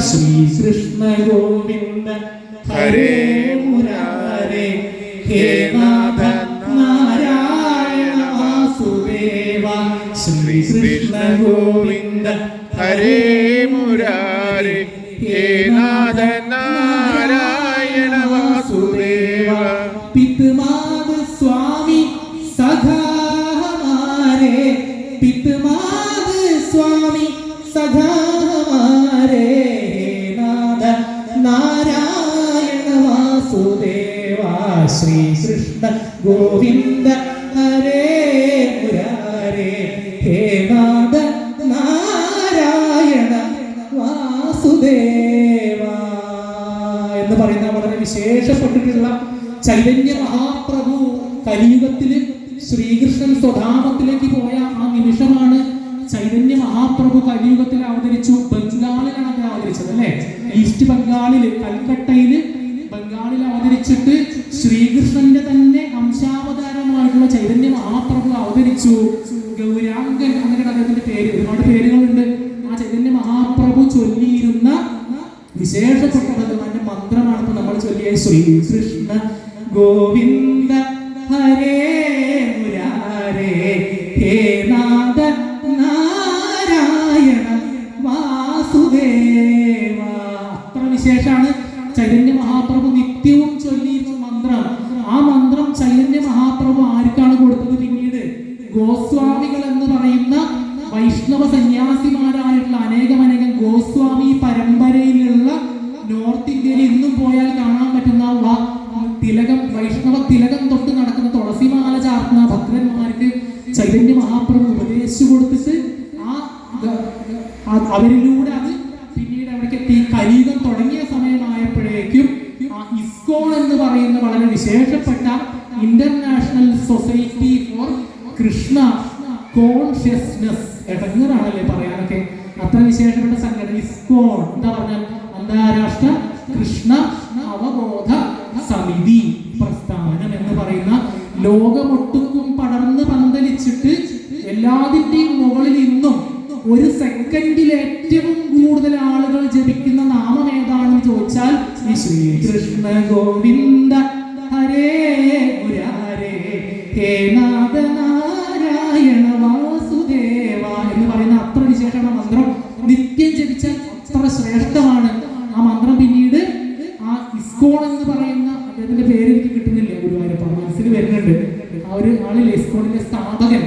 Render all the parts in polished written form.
ശ്രീകൃഷ്ണ ഗോവിന്ദ ഹരേ മുരാരേ ഹേ നാഥ നാരായണ വാസുദേവ ശ്രീകൃഷ്ണ ഗോവിന്ദ ഹരേ മുരാരേ ഹേ നാഥ നാരായണ വാസുദേവ പിതൃമാത് സ്വാമി സഖാ ഹമാരേ പിതൃമാത് സ്വാമി സഖാ ഹമാരേ നാഥ നാരായണ വാസുദേവ ശ്രീകൃഷ്ണ ഗോവിന്ദ ഹരേ മുരാരേ ഹേ നാഥ നാരായണ വാസുദേവ എന്ന് പറയുന്ന വളരെ വിശേഷപ്പെട്ടിട്ടുള്ള ചൈതന്യ മഹാപ്രഭു കലിയുഗത്തില് ശ്രീകൃഷ്ണൻ സ്വധാമത്തിലേക്ക് പോയ ആ നിമിഷമാണ്. ചൈതന്യ മഹാപ്രഭു കലിയുഗത്തിൽ അവതരിച്ചു. ബംഗാളിലാണ് അത് അവതരിച്ചത് അല്ലെ? ഈസ്റ്റ് ബംഗാളില്, കൽക്കട്ടയില് ബംഗാളിൽ അവതരിച്ചിട്ട് ശ്രീകൃഷ്ണന്റെ തന്നെ അംശാവതാരമായിട്ടുള്ള ചൈതന്യ മഹാപ്രഭു അവതരിച്ചു. ഗൗരാംഗൻ അങ്ങനെയാണ് അദ്ദേഹത്തിന്റെ പേര്. ഒരുപാട് പേരുകളുണ്ട്. ആ ചൈതന്യ മഹാപ്രഭു ചൊല്ലിയിരുന്ന വിശേഷപ്പെട്ട ഭഗവാന്റെ മന്ത്രമാണ് ഇപ്പൊ നമ്മൾ ചൊല്ലിയ ശ്രീകൃഷ്ണ ഗോവിന്ദ ഹരേ മുരാരേ ഹേ നാഥ നാരായണ വാസുദേവ. അത്ര വിശേഷാണ്. ചൈതന്യ മഹാപ്രഭു നിത്യവും ചൊല്ലിയിരുന്ന മന്ത്രം. ആ മന്ത്രം ചൈതന്യ മഹാപ്രഭു ആർക്കാണ് കൊടുത്തത്? പിന്നീട് ഗോസ്വാമികൾ എന്ന് പറയുന്ന വൈഷ്ണവ സന്യാസിമാരായിട്ടുള്ള അനേകം ഗോസ്വാമി പരമ്പരയിലുള്ള നോർത്ത് ഇന്ത്യയിൽ ഇന്നും പോയാൽ കാണാൻ പറ്റുന്ന തിലകം, വൈഷ്ണവ തിലകം തൊട്ട് നടക്കുന്ന തുളസിമാല ചാർത്തുന്ന ഭക്തന്മാർക്ക് ചൈതന്യ മഹാപ്രഭു ഉപദേശിച്ചു കൊടുത്തിട്ട് അവരിലൂടെ അത് പിന്നീട് അവിടേക്ക് എത്തി. കലിയുഗം തുടങ്ങിയ സമയമായപ്പോഴേക്കും ഇസ്കോൺ എന്ന് പറയുന്ന വളരെ വിശേഷപ്പെട്ട international society for Krishna consciousness, എടങ്ങറാണല്ലേ പറയാനൊക്കെ, അത്ര വിശേഷപ്പെട്ട സംഘടന ഇസ്കോൺ. എന്താ പറഞ്ഞാൽ അന്താരാഷ്ട്ര കൃഷ്ണ അവബോധ സമിതി പ്രസ്ഥാനം എന്ന് പറയുന്ന ലോകമൊട്ടുക്കും പടർന്ന് പന്തലിച്ചിട്ട് എല്ലാതിന്റെയും മുകളിൽ ഇന്നും ഒരു സെക്കൻഡിൽ ഏറ്റവും കൂടുതൽ ആളുകൾ ജപിക്കുന്ന നാമം ഏതാണെന്ന് ചോദിച്ചാൽ ഈ ശ്രീകൃഷ്ണ ഗോവിന്ദ ഹരേ മുരാരേ ഹേ നാഥ നാരായണ വാസുദേവ എന്ന് പറയുന്ന അത്ര വിശേഷമാണ് മന്ത്രം. നിത്യം ജപിച്ചാൽ അത്ര ശ്രേഷ്ഠമാണ് ആ മന്ത്രം. പിന്നീട് ആ ഇസ്കോൺ എന്ന് പറയുന്ന അദ്ദേഹത്തിന്റെ പേര് എനിക്ക് കിട്ടുന്നില്ല, ഗുരുവായൂരപ്പ മനസ്സിൽ വരുന്നുണ്ട്. ആ ഒരു ആളില്ലേ ഇസ്കോണിന്റെ സ്ഥാപകൻ,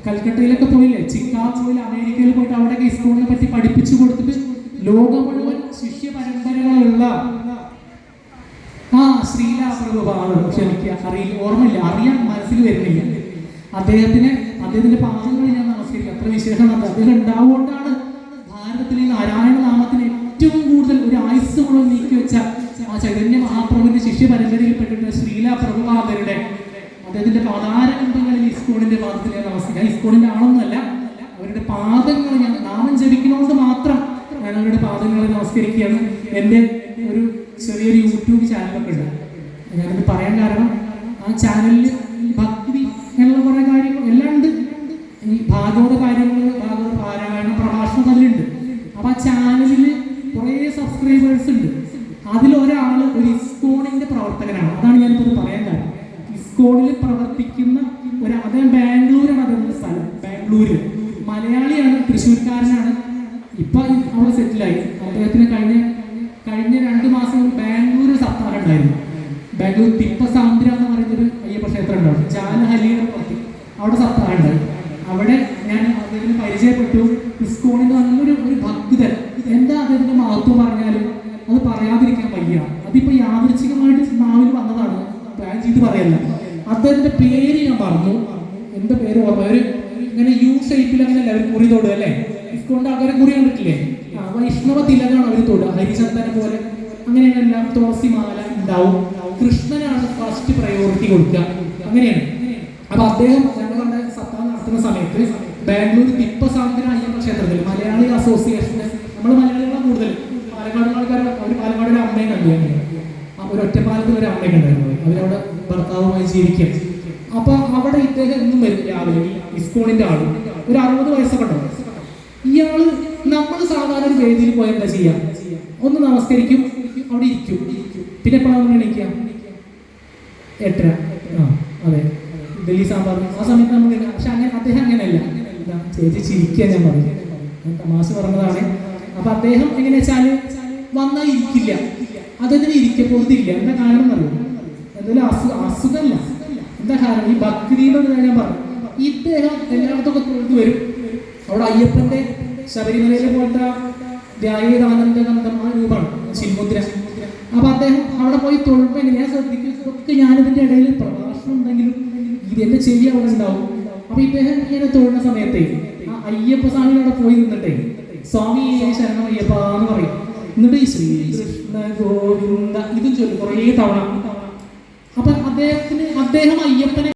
കൽക്കട്ടയിലൊക്കെ പോയില്ലേ, ചിക്കാഗോയിൽ, അമേരിക്കയിൽ പോയിട്ട് അവിടെയൊക്കെ ഇസ്കോണിനെ പറ്റി പഠിപ്പിച്ചു കൊടുത്തിട്ട് ലോകം മുഴുവൻ ശിഷ്യ പരമ്പരകളുള്ള ശ്രീല പ്രഭുപാദം, ക്ഷമിക്കുക, അറിയില്ല, ഓർമ്മയില്ല, അറിയാൻ മനസ്സിൽ വരുന്നില്ല. അദ്ദേഹത്തിന്റെ പാദങ്ങൾ ഞാൻ നമസ്കരിക്കുക. അത്ര വിശേഷമാണ്. അദ്ദേഹം ഉണ്ടാവുകൊണ്ടാണ് ഭാരതത്തിലെ നാരായണ നാമത്തിന് ഏറ്റവും കൂടുതൽ ഒരു ആയുസ് മുഴുവൻ നീക്കി വെച്ച ആ ചൈതന്യ മഹാപ്രഭുവിന്റെ ശിഷ്യ പരമ്പരയിൽപ്പെട്ടിട്ട് ശ്രീല പ്രഭുപാദരുടെ അദ്ദേഹത്തിന്റെ പാദാരബന്ധങ്ങളിൽ ഇസ്കോണിന്റെ പാദത്തിൽ ഞാൻ നമസ്കരിക്കുക. ഇസ്കോണിന്റെ ആളൊന്നുമല്ല, അവരുടെ പാദങ്ങൾ ഞാൻ നാമം ജപിക്കുന്നതുകൊണ്ട് മാത്രം ഞാൻ അവരുടെ പാദങ്ങളെ നമസ്കരിക്കുകയാണ്. എൻ്റെ ഒരു ചെറിയൊരു യൂട്യൂബ് ചാനലൊക്കെ ഉണ്ട്. ഞാനത് പറയാൻ കാരണം ആ ചാനലിൽ ഭക്തി എന്നുള്ള കുറെ കാര്യങ്ങൾ എല്ലാം ഉണ്ട്. ഈ ഭാഗവത കാര്യങ്ങൾ, ഭാഗവത പാരായണ പ്രഭാഷണം അതിലുണ്ട്. അപ്പൊ ആ ചാനലിൽ കുറെ സബ്സ്ക്രൈബേഴ്സ് ഉണ്ട്. അതിലൊരാൾ ഒരു ഇസ്കോണിന്റെ പ്രവർത്തകനാണ്. അതാണ് ഞാനിപ്പോൾ പറയാൻ കാരണം. ഇസ്കോണിൽ പ്രവർത്തിക്കുന്ന അദ്ദേഹം ബാംഗ്ലൂരാണ് അദ്ദേഹത്തിന്റെ സ്ഥലം. ബാംഗ്ലൂര് മലയാളിയാണ്, തൃശ്ശൂർക്കാരനാണ്. ഇപ്പൊ അവിടെ സെറ്റിലായി. അദ്ദേഹത്തിന് കഴിഞ്ഞ 2 മാസം ബാംഗ്ലൂർ സപ്താഹം ഉണ്ടായിരുന്നു. ബാംഗ്ലൂർ തിപ്പസാന്ദ്ര എന്ന് പറയുന്നൊരു അയ്യപ്പ ക്ഷേത്രം ഉണ്ടാവും, ജാലഹലിയുടെ പുറത്ത്. അവിടെ സപ്താഹം ഉണ്ടായി. അവിടെ ഞാൻ അദ്ദേഹത്തിന് പരിചയപ്പെട്ടു. ഇസ്കോണിന് നല്ലൊരു ഭക്തൻ. എന്താ അദ്ദേഹത്തിന്റെ മഹത്വം പറഞ്ഞാലും അത് പറയാതിരിക്കാൻ വയ്യ. അതിപ്പോ യാദൃച്ഛികമായിട്ട് നാവിൽ വന്നതാണ്, പ്ലാൻ ചെയ്ത് പറയല്ല. അദ്ദേഹത്തിന്റെ പേര് ഞാൻ പറഞ്ഞു, എന്റെ പേര് ഓർമ്മ. ഒരു ഇങ്ങനെ യു ഷേപ്പിൽ അങ്ങനെയല്ല അവർ കുറി തൊടുക അല്ലേ? ഇസ്കോണിന്റെ ആൾക്കാരെ കുറി കണ്ടിട്ടില്ലേ? വൈഷ്ണവ തിലകാണ് അവർ തൊടുക, ഹരിചന്ദന പോലെ. അങ്ങനെയെല്ലാം തുളസിമാല ഉണ്ടാവും. കൃഷ്ണനാണ് ഫസ്റ്റ് പ്രയോറിറ്റി കൊടുക്കുക. അങ്ങനെയാണ്. അപ്പൊ അദ്ദേഹം ഞങ്ങളുടെ സപ്താഹം നടത്തുന്ന സമയത്ത് ബാംഗ്ലൂർ തിപ്പസാന്ദ്ര അയ്യപ്പ ക്ഷേത്രത്തിൽ മലയാളി അസോസിയേഷന്, നമ്മൾ മലയാളികളെ കൂടുതൽ പാലക്കാട് ആൾക്കാർ, അവർ പാലക്കാട് ഒരു അമ്മയും കണ്ടു. ഒരു ഒറ്റപ്പാലത്തിൽ ഒരു അമ്മയും ഉണ്ടായിരുന്നു. അവരവിടെ ഭർത്താവുമായി ജീവിക്കുക. അപ്പൊ അവിടെ ഇദ്ദേഹം എന്നും വരും രാവിലെ. ഇസ്കോണിന്റെ ആള് ഒരു 60 വയസ്സൊക്കെ ഉണ്ടാവും. ഇയാള് നമ്മൾ സാധാരണ ഒരു വേദിയിൽ പോയാൽ എന്താ ചെയ്യാം? ഒന്ന് നമസ്കരിക്കും, അവിടെ ഇരിക്കും. പിന്നെ എപ്പോഴാണ് നമ്മൾ എണീക്കുക? 8:30. അതെ, ഇഡ്ഡലി സാമ്പാർ ആ സമയത്ത് നമ്മൾ. പക്ഷെ അങ്ങനെ അദ്ദേഹം അങ്ങനെയല്ല. ചേച്ചി ചിരിക്കുക, ഞാൻ പറഞ്ഞു, ഞാൻ തമാശ പറഞ്ഞതാണ്. അപ്പൊ അദ്ദേഹം എങ്ങനെ വെച്ചാല് വന്നാൽ ഇരിക്കില്ല, അതെന്തിനും ഇരിക്കപ്പോഴത്തില്ല. എന്താ കാരണം എന്നറിയോ? എന്തെങ്കിലും അസുഖമല്ല. എന്താ കാരണം? ഈ ഭക്തിയിലൊരു ഞാൻ പറഞ്ഞു, ഇദ്ദേഹം എല്ലായിടത്തൊക്കെ തൊഴുത് വരും. അവിടെ അയ്യപ്പന്റെ ശബരിമലയിലെ പോലത്തെ ധ്യായേതാനന്ദഗന്ധം ആ രൂപമാണ് ശിൽമുദ്ര. അപ്പൊ അദ്ദേഹം അവിടെ പോയി തൊഴുമ്പോ എങ്ങനെയാ ശ്രദ്ധിക്കും? ഇതൊക്കെ ഞാനിതിന്റെ ഇടയിൽ പ്രഭാഷണം ഉണ്ടെങ്കിലും ഇത് എന്റെ ചെവി അവിടെ ഉണ്ടാവും. അപ്പൊ ഇദ്ദേഹം ഇങ്ങനെ തൊഴുന്ന സമയത്തെ ആ അയ്യപ്പ സ്വാമിയുടെ അവിടെ പോയി നിന്നിട്ടേ സ്വാമി ശരണം അയ്യപ്പ എന്ന് പറയും. എന്നിട്ട് ഈ ശ്രീകൃഷ്ണ ഗോവിന്ദ ഇതും ചൊല്ലും കുറേ തവണ. അപ്പൊ അദ്ദേഹം അയ്യപ്പനെ